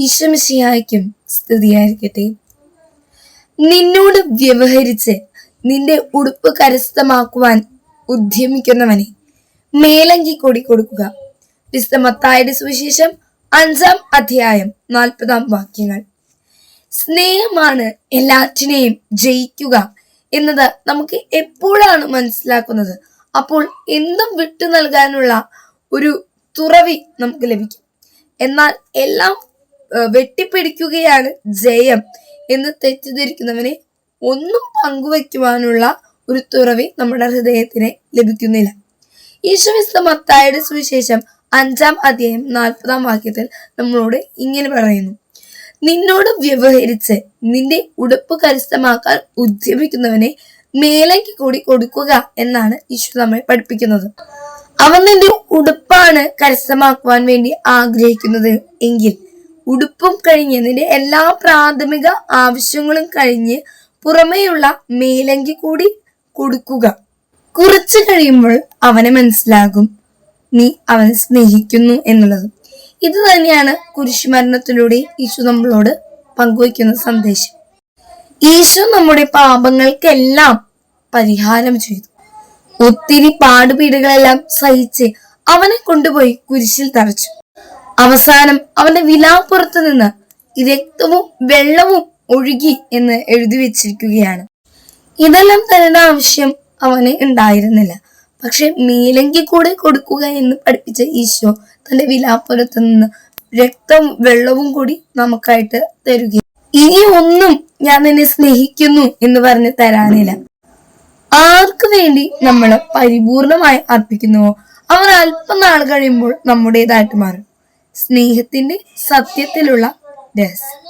ഈശോമിശിഹായ്ക്കും സ്തുതിയായിരിക്കട്ടെ. നിന്നോട് വ്യവഹരിച്ച് നിന്റെ ഉടുപ്പ് കരസ്ഥമാക്കുവാൻ ഉദ്യമിക്കുന്നവനെ മേലങ്കി കൊടി കൊടുക്കുക. വിശുദ്ധ മത്തായിയുടെ സുവിശേഷം 5-ാം അധ്യായം 40-ാം വാക്യങ്ങൾ. സ്നേഹമാണ് എല്ലാറ്റിനെയും ജയിക്കുക എന്നത് നമുക്ക് എപ്പോഴാണ് മനസ്സിലാക്കുന്നത്, അപ്പോൾ എന്തും വിട്ടു നൽകാനുള്ള ഒരു തുറവി നമുക്ക് ലഭിക്കും. എന്നാൽ എല്ലാം വെട്ടിപ്പിടിക്കുകയാണ് ജയം എന്ന് തെറ്റിദ്ധരിക്കുന്നവനെ ഒന്നും പങ്കുവയ്ക്കുവാനുള്ള ഒരു തുറവി നമ്മുടെ ഹൃദയത്തിന് ലഭിക്കുന്നില്ല. ഈശോ മത്തായിയുടെ സുവിശേഷം 5-ാം അധ്യായം 40-ാം വാക്യത്തിൽ നമ്മളോട് ഇങ്ങനെ പറയുന്നു: നിന്നോട് വ്യവഹരിച്ച് നിന്റെ ഉടുപ്പ് കരസ്ഥമാക്കാൻ ഉദ്യമിക്കുന്നവനെ മേലേക്ക് കൂടി കൊടുക്കുക എന്നാണ് ഈശോ നമ്മെ പഠിപ്പിക്കുന്നത്. അവൻ നിന്റെ ഉടുപ്പാണ് കരസ്ഥമാക്കുവാൻ വേണ്ടി ആഗ്രഹിക്കുന്നത് എങ്കിൽ ഉടുപ്പും കഴിഞ്ഞ് നിന്റെ എല്ലാ പ്രാഥമിക ആവശ്യങ്ങളും കഴിഞ്ഞ് പുറമേയുള്ള മേലങ്കി കൂടി കൊടുക്കുക. കുറച്ചു കഴിയുമ്പോൾ അവനെ മനസ്സിലാകും നീ അവനെ സ്നേഹിക്കുന്നു എന്നുള്ളത്. ഇത് തന്നെയാണ് കുരിശുമരണത്തിലൂടെ ഈശോ നമ്മളോട് പങ്കുവയ്ക്കുന്ന സന്ദേശം. ഈശോ നമ്മുടെ പാപങ്ങൾക്കെല്ലാം പരിഹാരം ചെയ്തു. ഒത്തിരി പാടുപീടുകളെല്ലാം സഹിച്ച് അവനെ കൊണ്ടുപോയി കുരിശിൽ തറച്ചു. അവസാനം അവന്റെ വിലാപ്പുറത്ത് നിന്ന് രക്തവും വെള്ളവും ഒഴുകി എന്ന് എഴുതി വെച്ചിരിക്കുകയാണ്. ഇതെല്ലാം തരേണ്ട ആവശ്യം അവന് ഉണ്ടായിരുന്നില്ല. പക്ഷെ മേലങ്കി കൂടെ കൊടുക്കുക എന്ന് പഠിപ്പിച്ച ഈശോ തന്റെ വിലാപ്പുറത്ത് നിന്ന് രക്തവും വെള്ളവും കൂടി നമുക്കായിട്ട് തരുകയും ഇനി ഒന്നും ഞാൻ നിന്നെ സ്നേഹിക്കുന്നു എന്ന് പറഞ്ഞ് തരാനില്ല. ആർക്കു വേണ്ടി നമ്മൾ പരിപൂർണമായി അർപ്പിക്കുന്നുവോ അവർ അല്പനാൾ കഴിയുമ്പോൾ നമ്മുടേതായിട്ട് മാറും. സ്നേഹത്തിന്റെ സത്യത്തിലുള്ള രഹസ്യം.